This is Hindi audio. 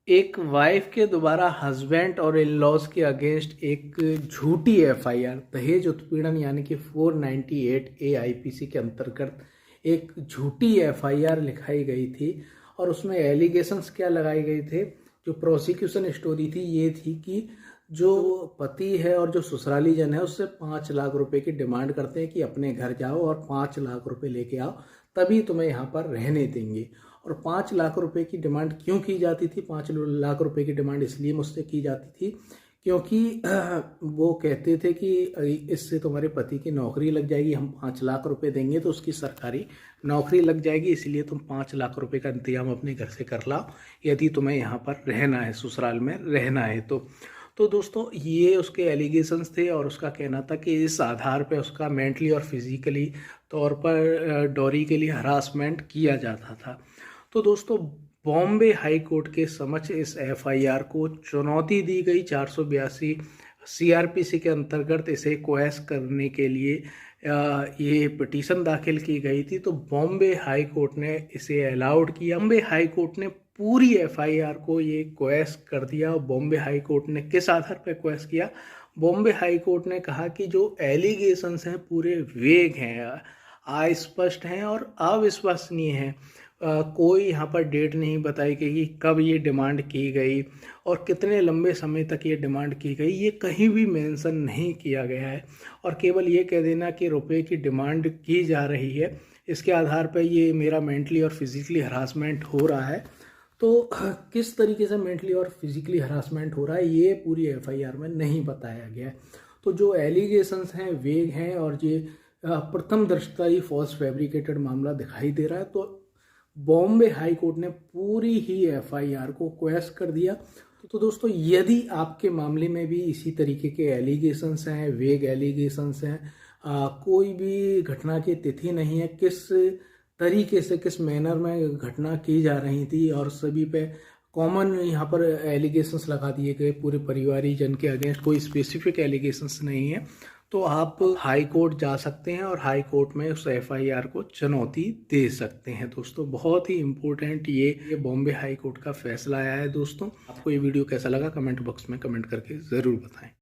एक वाइफ के दोबारा हस्बैंड और इन लॉज के अगेंस्ट एक झूठी एफआईआर दहेज उत्पीड़न यानी कि 498 ए आईपीसी के अंतर्गत एक झूठी एफआईआर लिखाई गई थी। और उसमें एलिगेशंस क्या लगाए गए थे, जो प्रोसिक्यूशन स्टोरी थी ये थी कि जो पति है और जो ससुराली जन है उससे 5 लाख रुपए की डिमांड करते हैं कि अपने घर जाओ और 5 लाख रुपए लेके आओ, तभी तुम्हें यहाँ पर रहने देंगे। और 5 लाख रुपए की डिमांड क्यों की जाती थी? 5 लाख रुपए की डिमांड इसलिए मुझसे की जाती थी क्योंकि वो कहते थे कि इससे तुम्हारे पति की नौकरी लग जाएगी, हम 5 लाख रुपए देंगे तो उसकी सरकारी नौकरी लग जाएगी, इसलिए तुम 5 लाख रुपए का इंतजाम अपने घर से कर लाओ यदि तुम्हें यहाँ पर रहना है, ससुराल में रहना है तो दोस्तों ये उसके एलिगेशंस थे। और उसका कहना था कि इस आधार पे उसका मेंटली और फिजिकली तौर पर डॉरी के लिए हरासमेंट किया जाता था। तो दोस्तों बॉम्बे हाई कोर्ट के समक्ष इस एफआईआर को चुनौती दी गई। 482 सीआरपीसी के अंतर्गत इसे क्वैश करने के लिए ये पिटीशन दाखिल की गई थी। तो बॉम्बे हाई कोर्ट ने इसे अलाउड किया। बॉम्बे हाई कोर्ट ने पूरी एफआईआर को ये क्वैश कर दिया। बॉम्बे हाई कोर्ट ने किस आधार पर क्वैश किया? बॉम्बे हाई कोर्ट ने कहा कि जो एलिगेशंस हैं पूरे वेग हैं, अस्पष्ट हैं और अविश्वसनीय हैं। कोई यहाँ पर डेट नहीं बताई गई कि कब ये डिमांड की गई और कितने लंबे समय तक ये डिमांड की गई, ये कहीं भी मेंशन नहीं किया गया है। और केवल ये कह देना कि रुपए की डिमांड की जा रही है, इसके आधार पर ये मेरा मेंटली और फिजिकली हरासमेंट हो रहा है। तो किस तरीके से मेंटली और फिजिकली हरासमेंट हो रहा है ये पूरी एफआईआर में नहीं बताया गया है। तो जो एलिगेशंस हैं वेग हैं और ये प्रथम दृष्टया ही फॉल्स फैब्रिकेटेड मामला दिखाई दे रहा है। तो बॉम्बे हाई कोर्ट ने पूरी ही एफआईआर को क्वैश कर दिया। तो दोस्तों यदि आपके मामले में भी इसी तरीके के एलिगेशंस हैं, वेग एलिगेशंस हैं, कोई भी घटना की तिथि नहीं है, किस तरीके से किस मैनर में घटना की जा रही थी और सभी पे कॉमन यहाँ पर एलिगेशंस लगा दिए गए पूरे परिवारीजन के अगेंस्ट, कोई स्पेसिफिक एलिगेशंस नहीं है, तो आप हाई कोर्ट जा सकते हैं और हाई कोर्ट में उस एफआईआर को चुनौती दे सकते हैं। दोस्तों बहुत ही इम्पोर्टेंट ये बॉम्बे हाई कोर्ट का फैसला आया है। दोस्तों आपको ये वीडियो कैसा लगा कमेंट बॉक्स में कमेंट करके ज़रूर बताएं।